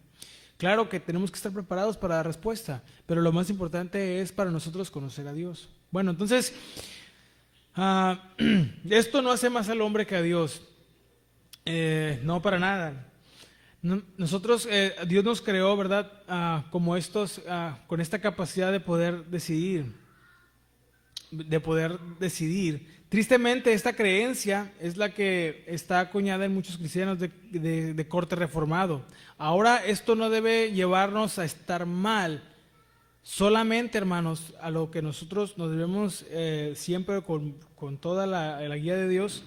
Claro que tenemos que estar preparados para la respuesta, pero lo más importante es para nosotros conocer a Dios. Bueno, entonces, esto no hace más al hombre que a Dios. No, para nada. Nosotros, Dios nos creó, ¿verdad? Como estos, con esta capacidad de poder decidir. Tristemente, esta creencia es la que está acuñada en muchos cristianos de corte reformado. Ahora, esto no debe llevarnos a estar mal. Solamente, hermanos, a lo que nosotros nos debemos siempre con toda la guía de Dios,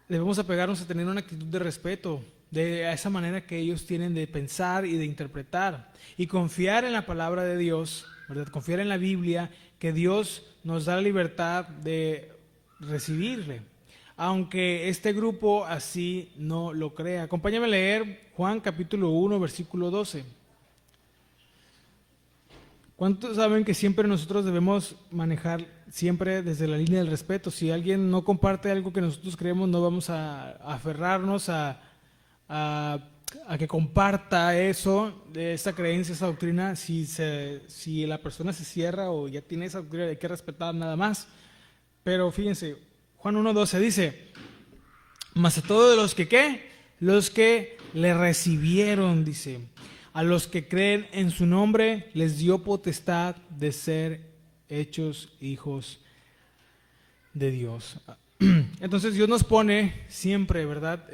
debemos apegarnos a tener una actitud de respeto, a esa manera que ellos tienen de pensar y de interpretar, y confiar en la palabra de Dios, ¿verdad? Confiar en la Biblia, que Dios nos da la libertad de recibirle, aunque este grupo así no lo crea. Acompáñame a leer Juan capítulo 1, versículo 12. ¿Cuántos saben que siempre nosotros debemos manejar siempre desde la línea del respeto? Si alguien no comparte algo que nosotros creemos, no vamos a aferrarnos a que comparta eso, de esa creencia, esa doctrina. Si la persona se cierra o ya tiene esa doctrina, hay que respetar nada más. Pero fíjense, Juan 1:12 dice, mas a todos los que, ¿qué? Los que le recibieron, dice, a los que creen en su nombre, les dio potestad de ser hechos hijos de Dios. Entonces Dios nos pone siempre, ¿verdad?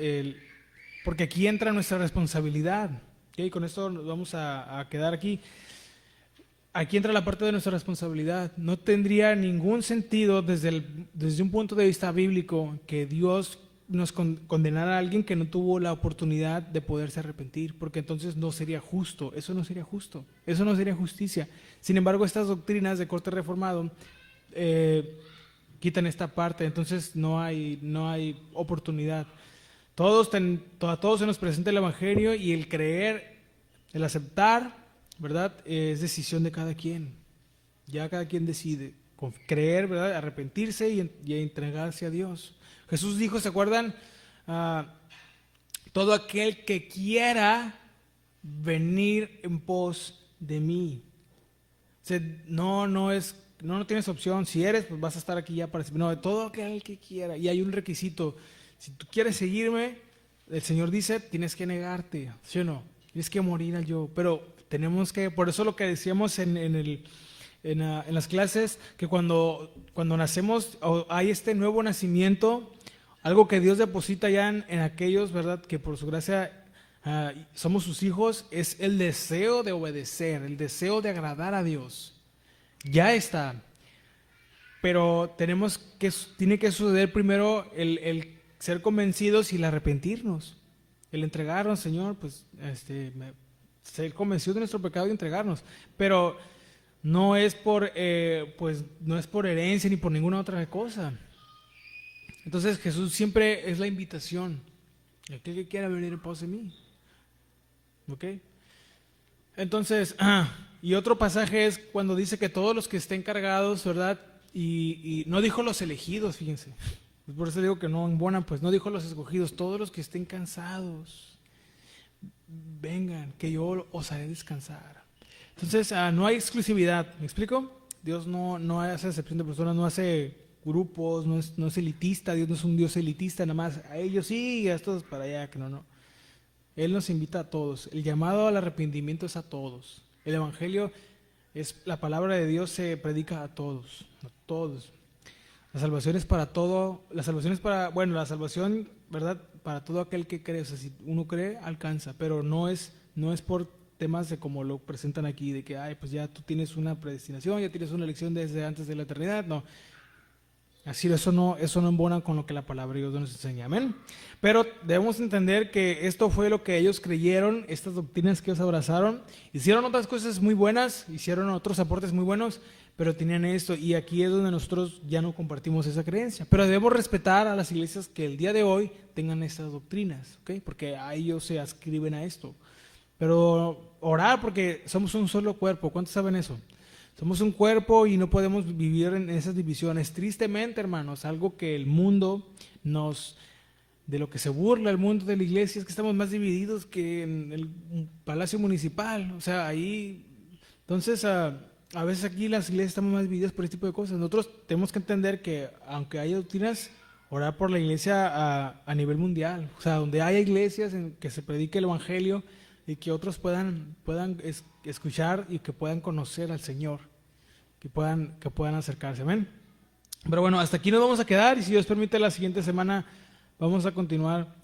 Porque aquí entra nuestra responsabilidad. ¿Okay? Con esto nos vamos a quedar aquí. Aquí entra la parte de nuestra responsabilidad. No tendría ningún sentido desde un punto de vista bíblico que Dios nos condenara a alguien que no tuvo la oportunidad de poderse arrepentir, porque entonces no sería justo. Eso no sería justo. Eso no sería justicia. Sin embargo, estas doctrinas de corte reformado quitan esta parte. Entonces no hay oportunidad. A todos se nos presenta el Evangelio, y el creer, el aceptar, ¿verdad? Es decisión de cada quien. Ya cada quien decide creer, ¿verdad? Arrepentirse y entregarse a Dios. Jesús dijo, ¿se acuerdan? Todo aquel que quiera venir en pos de mí. O sea, no tienes opción. Si eres, pues vas a estar aquí ya para siempre. No, todo aquel que quiera. Y hay un requisito. Si tú quieres seguirme, el Señor dice, tienes que negarte, ¿sí o no? Tienes que morir al yo. Pero tenemos que, por eso lo que decíamos en las clases, que cuando nacemos, hay este nuevo nacimiento, algo que Dios deposita ya en aquellos, ¿verdad? Que por su gracia somos sus hijos, es el deseo de obedecer, el deseo de agradar a Dios. Ya está. Pero tiene que suceder primero el ser convencidos y el arrepentirnos, el entregarnos, Señor, pues ser convencidos de nuestro pecado y entregarnos. Pero no es por herencia ni por ninguna otra cosa. Entonces Jesús siempre es la invitación, aquel que quiera venir en pos de mí. ¿Ok? Entonces, y otro pasaje es cuando dice que todos los que estén cargados, ¿verdad? Y no dijo los elegidos, fíjense. Por eso digo que no embonan, pues no dijo los escogidos, todos los que estén cansados, vengan, que yo os haré descansar. Entonces, no hay exclusividad, ¿me explico? Dios no hace acepción de personas, no hace grupos, no es elitista. Dios no es un Dios elitista, nada más a ellos sí y a estos para allá, que no. Él nos invita a todos. El llamado al arrepentimiento es a todos. El Evangelio es la palabra de Dios, se predica a todos, a todos. La salvación es para todo, la salvación, ¿verdad? Para todo aquel que cree. O sea, si uno cree, alcanza, pero no es por temas de como lo presentan aquí, de que, pues ya tú tienes una predestinación, ya tienes una elección desde antes de la eternidad. No. Así, eso no embona con lo que la palabra de Dios nos enseña, amén. Pero debemos entender que esto fue lo que ellos creyeron, estas doctrinas que ellos abrazaron. Hicieron otras cosas muy buenas, hicieron otros aportes muy buenos, pero tenían esto, y aquí es donde nosotros ya no compartimos esa creencia. Pero debemos respetar a las iglesias que el día de hoy tengan estas doctrinas, ¿ok? Porque a ellos se adscriben a esto. Pero orar, porque somos un solo cuerpo. ¿Cuántos saben eso? Somos un cuerpo y no podemos vivir en esas divisiones. Tristemente, hermanos, algo que el mundo de lo que se burla el mundo de la iglesia es que estamos más divididos que en el palacio municipal. O sea, ahí, entonces, a veces aquí las iglesias estamos más divididas por este tipo de cosas. Nosotros tenemos que entender que, aunque haya doctrinas, orar por la iglesia a nivel mundial. O sea, donde haya iglesias en que se predique el evangelio y que otros puedan escuchar y que puedan conocer al Señor, que puedan acercarse, amén. Pero bueno, hasta aquí nos vamos a quedar, y si Dios permite, la siguiente semana vamos a continuar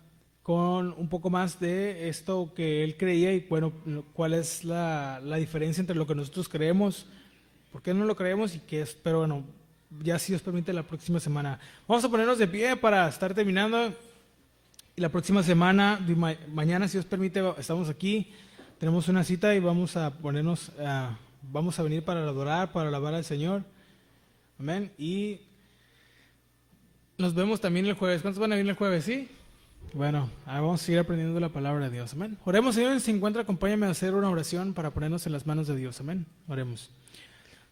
con un poco más de esto que él creía, y bueno, cuál es la diferencia entre lo que nosotros creemos, por qué no lo creemos y qué es. Pero bueno, ya si Dios permite, la próxima semana vamos a ponernos de pie para estar terminando. Y la próxima semana, mañana, si Dios permite, estamos aquí, tenemos una cita y vamos a vamos a venir para adorar, para alabar al Señor. Amén. Y nos vemos también el jueves. ¿Cuántos van a venir el jueves? ¿Sí? Bueno, vamos a seguir aprendiendo la palabra de Dios. Amén. Oremos, Señor, si se encuentra, acompáñame a hacer una oración para ponernos en las manos de Dios. Amén. Oremos.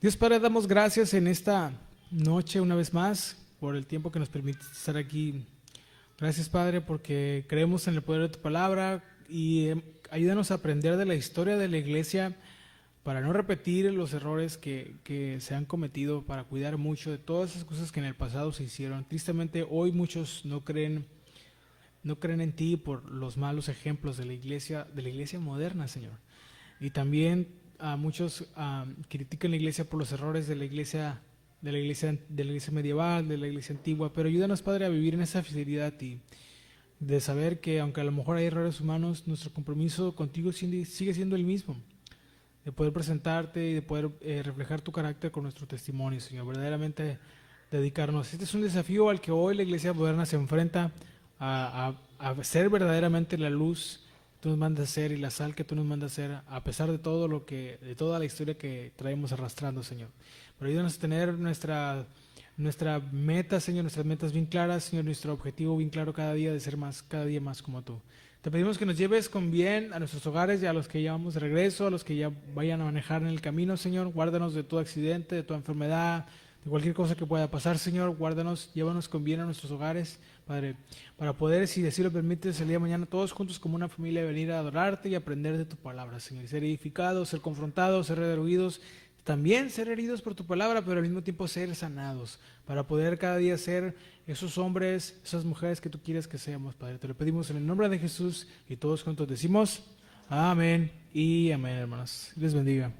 Dios Padre, damos gracias en esta noche una vez más por el tiempo que nos permite estar aquí. Gracias, Padre, porque creemos en el poder de tu palabra, y ayúdanos a aprender de la historia de la iglesia para no repetir los errores que se han cometido, para cuidar mucho de todas esas cosas que en el pasado se hicieron. Tristemente, hoy muchos no creen en ti por los malos ejemplos de la iglesia moderna, Señor. Y también muchos critican la iglesia por los errores de la iglesia medieval, de la iglesia antigua. Pero ayúdanos, Padre, a vivir en esa fidelidad a ti, de saber que aunque a lo mejor hay errores humanos, nuestro compromiso contigo sigue siendo el mismo, de poder presentarte y de poder reflejar tu carácter con nuestro testimonio, Señor. Verdaderamente dedicarnos. Este es un desafío al que hoy la iglesia moderna se enfrenta, a ser verdaderamente la luz que tú nos mandas a ser y la sal que tú nos mandas a ser, a pesar de de toda la historia que traemos arrastrando, Señor. Pero ayúdanos a tener nuestra meta, Señor, nuestras metas bien claras, Señor, nuestro objetivo bien claro cada día, de ser cada día más como tú. Te pedimos que nos lleves con bien a nuestros hogares y a los que ya vamos de regreso, a los que ya vayan a manejar en el camino, Señor. Guárdanos de todo accidente, de toda enfermedad, de cualquier cosa que pueda pasar, Señor. Guárdanos, llévanos con bien a nuestros hogares, Padre, para poder, si así lo permites, el día de mañana todos juntos como una familia venir a adorarte y aprender de tu palabra, Señor. Y ser edificados, ser confrontados, ser redarguidos, también ser heridos por tu palabra, pero al mismo tiempo ser sanados, para poder cada día ser esos hombres, esas mujeres que tú quieres que seamos, Padre. Te lo pedimos en el nombre de Jesús, y todos juntos decimos amén y amén, hermanos. Dios bendiga.